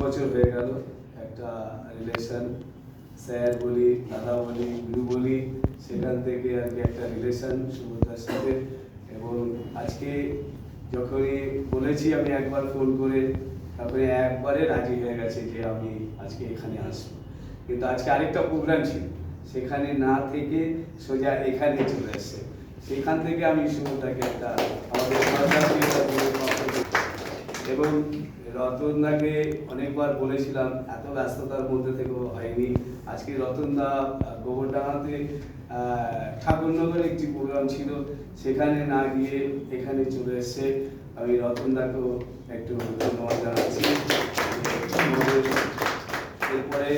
বছর হয়ে গেল একটা রিলেশন, স্যার বলি, দাদা বলি, গুরু বলি, সেখান থেকে আর কি একটা রিলেশন সুভদ্রার সাথে। এবং আজকে যখনই বলেছি আমি একবার ফোন করে, তারপরে একবারে রাজি হয়ে গেছে যে আমি আজকে এখানে আসবো। কিন্তু আজকে আরেকটা প্রোগ্রাম ছিল, সেখানে না থেকে সোজা এখানে চলে এসছে। সেখান থেকে আমি সুভদ্রাকে একটা আমাদের এবং রতনদাকে অনেকবার বলেছিলাম, এত ব্যস্ততার মধ্যে থেকেও হয়নি। আজকে রতনদা গোবরডাঙ্গাতে ঠাকুরনগরে একটি প্রোগ্রাম ছিল, সেখানে না গিয়ে এখানে চলে এসছে। আমি রতনদাকেও একটু ধন্যবাদ জানাচ্ছি। এরপরে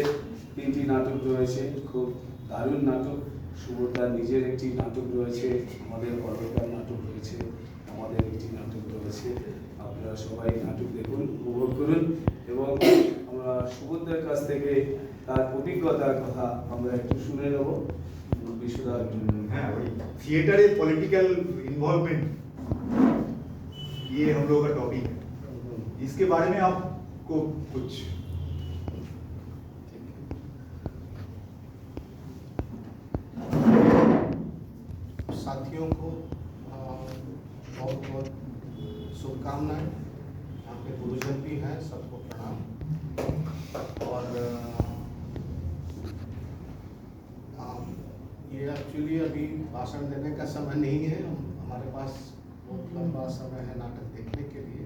3টি নাটক রয়েছে, খুব দারুণ নাটক। সুভদ্রার নিজের একটি নাটক রয়েছে, আমাদের বড়কার নাটক রয়েছে, আমাদের একটি নাটক রয়েছে। আপনারা সবাই নাটক দেখুন, উপভোগ করুন এবং আমরা সুভদ্রার কাছ থেকে তার অভিজ্ঞতার কথা আমরা একটু শুনে নেব। বিশুদা, हाँ वही थिएटर ए पॉलिटिकल इन्वॉल्वमेंट, ये हम लोगों का टॉपिक है। इसके बारे में आपको कुछ साथियों को बहुत बहुत शुभकामनाएं। यहाँ पे गुरुजन भी हैं, सबको प्रणाम। और ये एक्चुअली अभी भाषण देने का समय नहीं है, हमारे पास बहुत लंबा समय है नाटक देखने के लिए।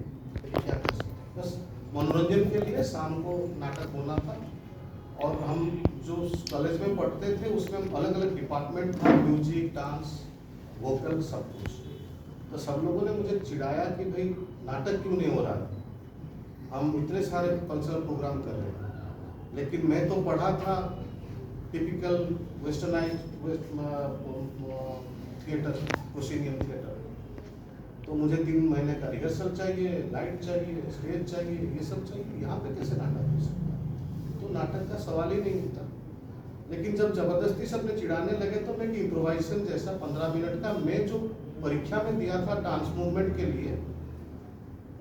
क्या कर सकते हैं, बस मनोरंजन के लिए शाम को नाटक होना था। और हम जो कॉलेज में पढ़ते थे उसमें अलग अलग डिपार्टमेंट था, म्यूजिक, डांस, वोकल, सब कुछ। तो सब लोगों ने मुझे चिढ़ाया कि भाई नाटक क्यों नहीं हो रहा, हम इतने सारे कल्चरल प्रोग्राम कर रहे हैं। लेकिन मैं तो पढ़ा था typical westernise theatre, proscenium theatre. तो मुझे 3 महीने का रिहर्सल चाहिए, लाइट चाहिए, स्टेज चाहिए, ये सब चाहिए। यहाँ पे कैसे नाटक हो सकता है? तो नाटक का सवाल ही नहीं होता। लेकिन जब जबरदस्ती सबने चिढ़ाने लगे तो मैं इम्प्रोवाइजेशन जैसा 15 मिनट का मैं जो परीक्षा में दिया था डांस मूवमेंट के लिए,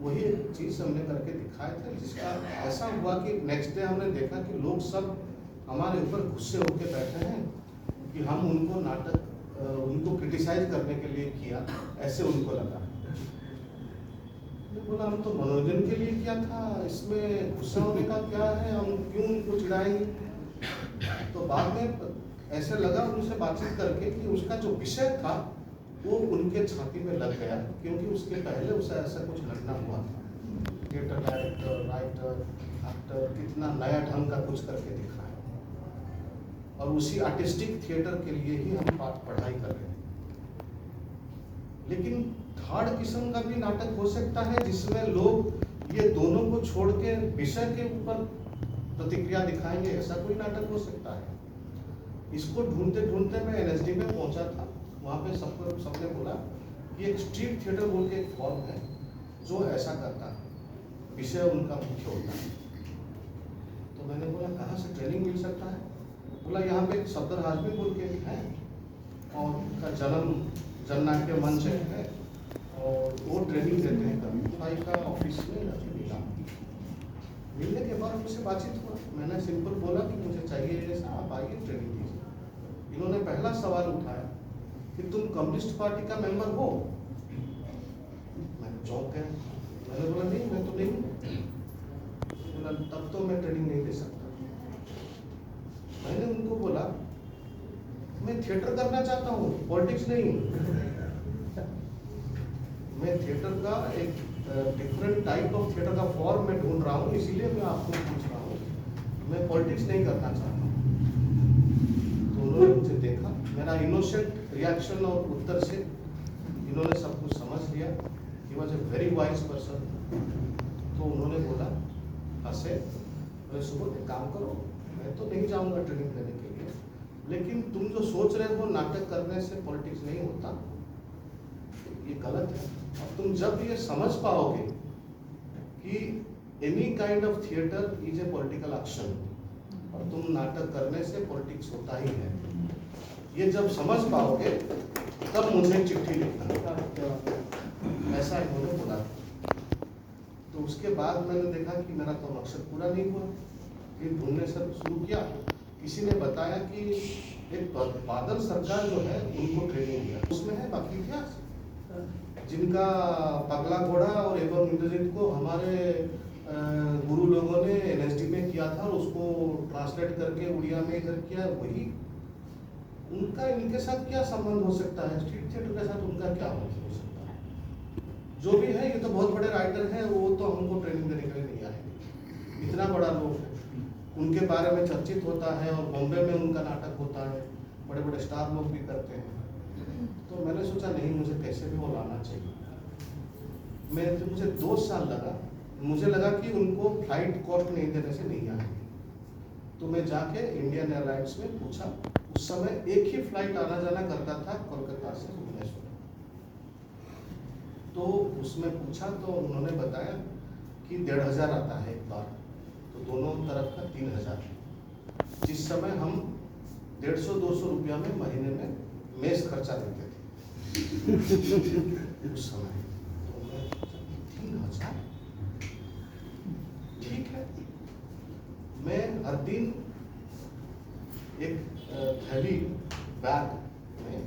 वही चीज़ हमने करके दिखाए थे। जिसका ऐसा हुआ कि नेक्स्ट डे हमने देखा कि लोग सब हमारे ऊपर गुस्से होकर बैठे हैं कि हम उनको नाटक उनको क्रिटिसाइज करने के लिए किया, ऐसे उनको लगा। मैं बोला हम तो मनोरंजन के लिए किया था, इसमें गुस्सा होने का क्या है, हम क्यों उनको चिढ़ाएंगे। तो बाद में ऐसे लगा उनसे बातचीत करके कि उसका जो विषय था वो उनके छाती में लग गया, क्योंकि उसके पहले उसे ऐसा कुछ घटना हुआ था। थिएटर डायरेक्टर, राइटर, एक्टर कितना नया ढंग का कुछ करके दिखाया, और उसी आर्टिस्टिक थिएटर के लिए ही हम पढ़ाई कर रहे हैं। लेकिन थर्ड किस्म का भी नाटक हो सकता है जिसमें लोग ये दोनों को छोड़ के विषय के ऊपर प्रतिक्रिया दिखाएंगे, ऐसा कोई नाटक हो सकता है। इसको ढूंढते ढूंढते मैं NSD में पहुंचा था। वहाँ पे सबने बोला कि एक स्ट्रीट थिएटर बोल के एक फॉर्म है जो ऐसा करता है, विषय उनका मुख्य होता है। तो मैंने बोला कहाँ से ट्रेनिंग मिल सकता है? बोला यहाँ पे सफदर हाजमी बोल के है, और उनका जननाट्य मंच है, और वो ट्रेनिंग देते हैं कभी भाई का ऑफिस में मिला। मिलने के बाद मुझसे बातचीत हुआ, मैंने सिंपल बोला कि मुझे चाहिए ऐसा, आप आइए ट्रेनिंग दीजिए। इन्होंने पहला सवाल उठाया कि तुम कम्युनिस्ट पार्टी का मेंबर हो? मैंने चौंक गया, मैंने बोला नहीं मैं तो नहीं हूँ। बोला तब तो मैं ट्रेनिंग नहीं दे सकता। मैंने उनको बोला मैं थिएटर करना चाहता हूँ, पॉलिटिक्स नहीं। मैं थिएटर का एक डिफरेंट टाइप ऑफ थिएटर का फॉर्म में ढूंढ रहा हूँ, इसीलिए मैं आपको पूछ रहा हूँ, मैं पॉलिटिक्स नहीं करना चाहता हूँ। तो उन्होंने मुझे देखा, मेरा इनोसेंट रिएक्शन और उत्तर से इन्होंने सब कुछ समझ लिया। He was a very wise person. तो उन्होंने बोला हंसे, मैं सुबह एक काम करो, मैं तो नहीं जाऊँगा ट्रेनिंग लेने के लिए, लेकिन तुम जो सोच रहे हो नाटक करने से पॉलिटिक्स नहीं होता, ये गलत है। और तुम जब ये समझ पाओगे कि any kind of theatre is a political action, और तुम नाटक करने से पॉलिटिक्स होता ही है, ये जब समझ पाओगे तब मुझे चिट्ठी लिखना। ऐसा इन्होंने बोला। तो तो उसके बाद मैंने देखा कि मेरा तो मकसद पूरा नहीं हुआ। फिर ढूंढने से शुरू किया, किसी ने बताया कि एक बादल सरकार जो है उनको ट्रेनिंग दिया, उसमें है बाकी इतिहास, जिनका पगला घोड़ा और एवं इंद्रजीत को हमारे गुरु लोगों ने एनएसडी में किया था और उसको ट्रांसलेट करके उड़िया में इधर किया, वही उनका इनके साथ क्या संबंध हो सकता है, स्ट्रीट थिएटर के साथ उनका क्या हो सकता है। जो भी है, ये तो बहुत बड़े राइटर हैं, वो तो हमको ट्रेनिंग देने के लिए नहीं आएंगे, इतना बड़ा लोग है, उनके बारे में चर्चित होता है और बॉम्बे में उनका नाटक होता है, बड़े बड़े स्टार लोग भी करते हैं। तो मैंने सोचा नहीं, मुझे कैसे भी वो लाना चाहिए। मुझे 2 साल लगा, मुझे लगा कि उनको फ्लाइट कॉस्ट नहीं देने से नहीं आएंगे। तो मैं जाके इंडियन एयरलाइंस में पूछा, उस समय एक ही फ्लाइट आना जाना करता था कोलकाता से भुवनेश्वर, तो उसमें पूछा तो उन्होंने बताया कि 1500 आता है एक बार, तो दोनों तरफ का 3000, जिस समय हम 150-200 रुपया में महीने में मेस खर्चा देते थे उस समय। तो मैं 3000, ठीक है। मैं हर दिन एक थैली बैग में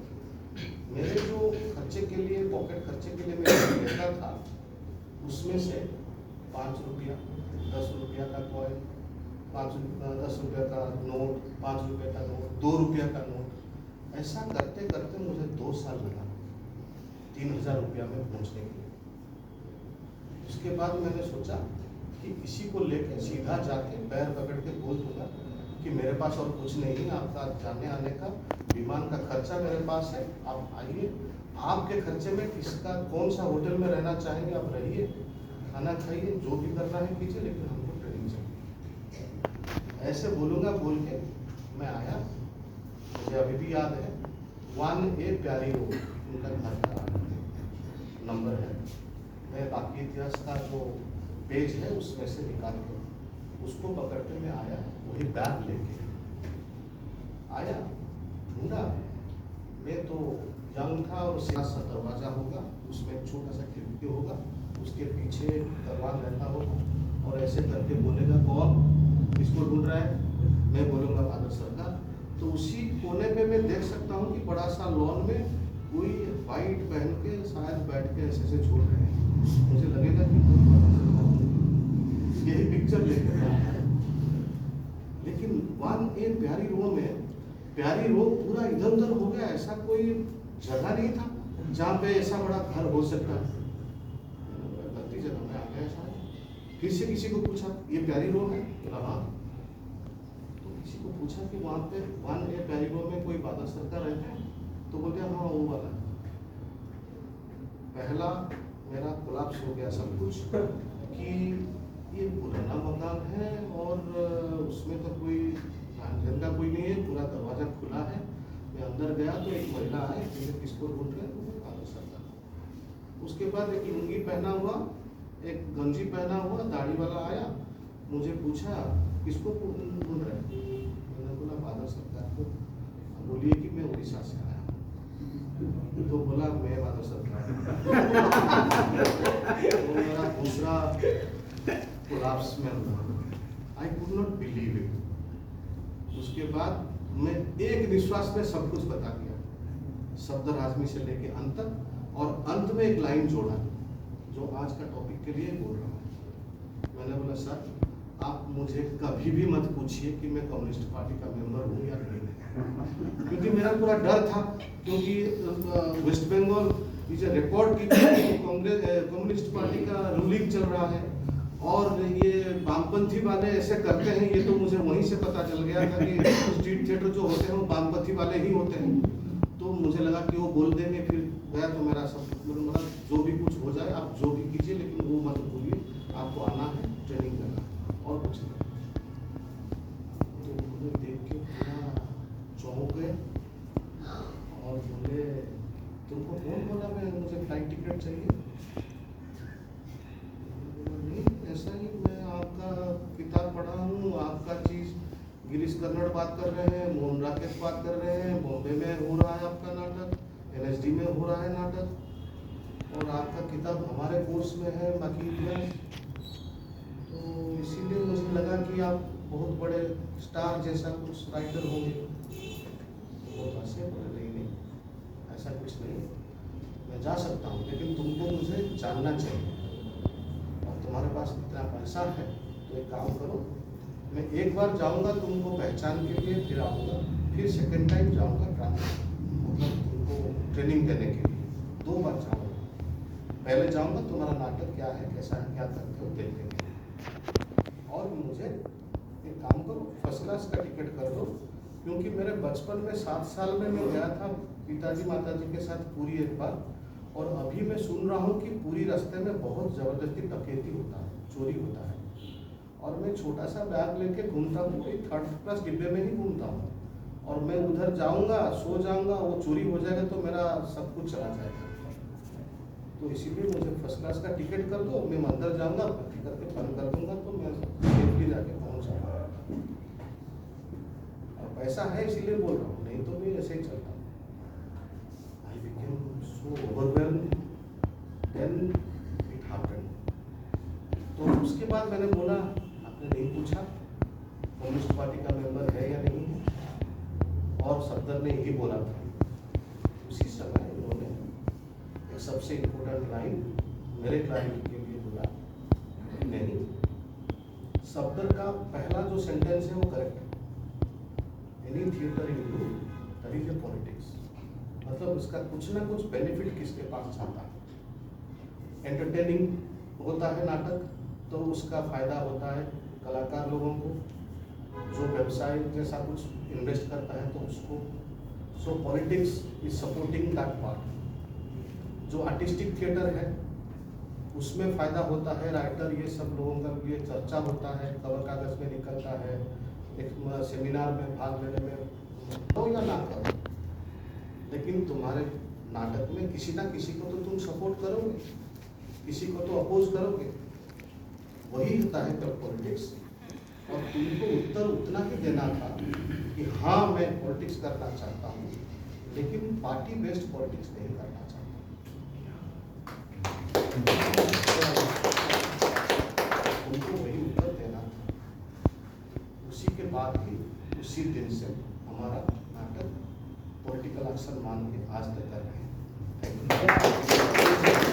मेरे जो खर्चे के लिए, पॉकेट खर्चे के लिए मैं लेता था, उसमें से 5 रुपया, 10 रुपया का कॉइन, 10 रुपये का नोट, 5 रुपये का नोट, 2 रुपया का नोट, ऐसा करते करते मुझे 2 साल लगा 3000 रुपया में पहुंचने के लिए। उसके बाद मैंने सोचा कि इसी को लेके सीधा जाके पैर पकड़ के बोल दूंगा कि मेरे पास और कुछ नहीं, आपका जाने आने का विमान का खर्चा मेरे पास है, आप आइए, आपके खर्चे में किसका कौन सा होटल में रहना चाहेंगे आप रहिए, खाना खाइए, जो भी करना है कीजिए, लेकिन हमको ट्रेनिंग चाहिए। ऐसे बोलूँगा बोल के मैं आया। मुझे अभी भी याद है 1A प्यारी रोड उनका घर का नंबर है। मैं बाकी इतिहास का जो पेज है उसमें से निकाल के उसको पकड़ के मैं आया, वही बैग लेके आया, ढूंढा। मैं तो यंग था और सीधा सा दरवाजा होगा, उसमें एक छोटा सा खिड़की होगा, उसके पीछे दरवाजा रहता होगा और ऐसे करके बोलेगा कौन किसको ढूंढ रहा है, मैं बोलूँगा बादल सरकार। तो उसी कोने पे मैं देख सकता हूँ कि बड़ा सा लॉन में कोई वाइट पहन के शायद बैठ के ऐसे ऐसे झूल रहे हैं। मुझे लगेगा कि यही पिक्चर लेकर आया है। लेकिन 1A प्यारी रोड में, प्यारी रोड पूरा इधर उधर हो गया, ऐसा कोई जगह नहीं था जहाँ पे ऐसा बड़ा घर हो सकता है। गलती जगह में आ गया शायद। फिर से किसी को पूछा ये प्यारी रोड है, बोला हाँ। तो किसी को पूछा कि वहाँ पे 1A प्यारी रोड में कोई बादल सरकार रहते हैं, तो बोलते हाँ वो वाला। पहला मेरा कोलैप्स हो गया सब कुछ कि ये पुराना मकान है और उसमें तो कोई ढंग का कोई नहीं है, पूरा दरवाजा खुला है। मैं अंदर गया तो एक महिला आई, किसको ढूंढ रहे हैं, बादल सरकार। उसके बाद एक लुंगी पहना हुआ, एक गंजी पहना हुआ दाढ़ी वाला आया, मुझे पूछा किसको ढूंढ रहे हैं। मैंने बोला बादल सरकार को। बोलिए कि मैं उड़ीसा से आया। तो बोला मैं बादल सरकार। वो मेरा दूसरा कोलैप्स में हुआ। I could not believe it. उसके बाद मैं एक निश्वास में सब कुछ बता दिया, शब्द राजमी से लेके अंत तक, और अंत में एक लाइन जोड़ा जो आज का टॉपिक के लिए बोल रहा हूँ। मैंने बोला सर आप मुझे कभी भी मत पूछिए कि मैं कम्युनिस्ट पार्टी का मेंबर हूँ या नहीं, क्योंकि मेरा पूरा डर था, क्योंकि West Bengal is a record की कांग्रेस कम्युनिस्ट पार्टी का रूलिंग चल रहा है और ये वामपंथी वाले ऐसे करते हैं। ये तो मुझे वहीं से पता चल गया था कि स्ट्रीट थिएटर जो होते हैं वो वामपंथी वाले ही होते हैं। तो मुझे लगा कि वो बोल देंगे, फिर गया तो मेरा सब मतलब जो भी कुछ हो जाए आप जो भी कीजिए, लेकिन वो मत भूलिए, आपको आना है, ट्रेनिंग करना और कुछ नहीं। तो मुझे देख के पूरा चौंक गए और बोले तुमको कौन बोला मैं मुझे फ्लाइट टिकट चाहिए? नहीं ऐसा ही, मैं आपका किताब पढ़ा हूँ, आपका चीज़ गिरीश कर्नाड बात कर रहे हैं, मोहन राकेश बात कर रहे हैं, बॉम्बे में हो रहा है आपका नाटक, एनएसडी में हो रहा है नाटक, और आपका किताब हमारे कोर्स में है बाकी इतिहास। तो इसीलिए मुझे लगा कि आप बहुत बड़े स्टार जैसा कुछ राइटर होंगे। वो तो ऐसे बोले नहीं, ऐसा कुछ नहीं, मैं जा सकता हूँ, लेकिन तुमको मुझे जानना चाहिए और तुम्हारे पास इतना पैसा है तो एक काम करो, मैं एक बार जाऊँगा तुमको पहचान के लिए, फिर आऊँगा, फिर सेकंड टाइम जाऊँगा मतलब तुमको ट्रेनिंग देने के लिए, 2 बार जाऊँगा। पहले जाऊँगा तुम्हारा नाटक क्या है, कैसा है, क्या करते हो देखने के लिए, और मुझे एक काम करो, फर्स्ट क्लास का टिकट कर दो, क्योंकि मेरे बचपन में 7 साल में मैं गया था पिताजी माताजी के साथ पुरी एक बार, और अभी मैं सुन रहा हूँ कि पुरी रास्ते में बहुत ज़बरदस्ती डकैती होता है, चोरी होता है, और मैं छोटा सा बैग लेके घूमता हूँ, कोई 3rd क्लास डिब्बे में ही घूमता हूँ, और मैं उधर जाऊँगा, सो जाऊँगा, वो चोरी हो जाएगा तो मेरा सब कुछ चला जाएगा। तो इसीलिए मुझे फर्स्ट क्लास का टिकट कर दो, मैं अंदर जाऊँगा, भर्ती करके बंद कर दूँगा, तो मैं सेफली जाके पहुँच जाऊँगा। और पैसा है इसीलिए बोल रहा हूँ, नहीं तो मैं ऐसे ही चलता हूँ। I became so overwhelmed, then it happened. तो उसके बाद मैंने बोला, आपने नहीं पूछा कम्युनिस्ट पार्टी का मेंबर है या नहीं है, और सफदर ने यही बोला था। उसी समय उन्होंने एक सबसे इम्पोर्टेंट लाइन मेरे क्लाइंट के लिए बोला, नहीं, सफदर का पहला जो सेंटेंस है वो करेक्ट है, any theatre in do that is a politics, मतलब उसका कुछ ना कुछ बेनिफिट किसके पास जाता है। एंटरटेनिंग होता है नाटक तो उसका फायदा होता है कलाकार लोगों को, जो व्यवसाय जैसा कुछ इन्वेस्ट करता है तो उसको, सो politics is supporting that part. जो आर्टिस्टिक थिएटर है उसमें फायदा होता है, राइटर ये सब लोगों का लिए चर्चा होता है, खबर कागज में निकलता है, एक सेमिनार में भाग लेने में तो या ना करो, लेकिन तुम्हारे नाटक में किसी ना किसी को तो तुम सपोर्ट करोगे, किसी को तो अपोज करोगे, वही होता है पॉलिटिक्स। और तुमको उत्तर उतना ही देना था कि हाँ मैं पॉलिटिक्स करना चाहता हूँ, लेकिन पार्टी बेस्ड पॉलिटिक्स नहीं करना चाहता। तुमको वही उत्तर देना था। उसी के बाद ही उसी दिन से हमारा नाटक पॉलिटिकल एक्शन मान के आज तक कर रहे हैं। Thank you.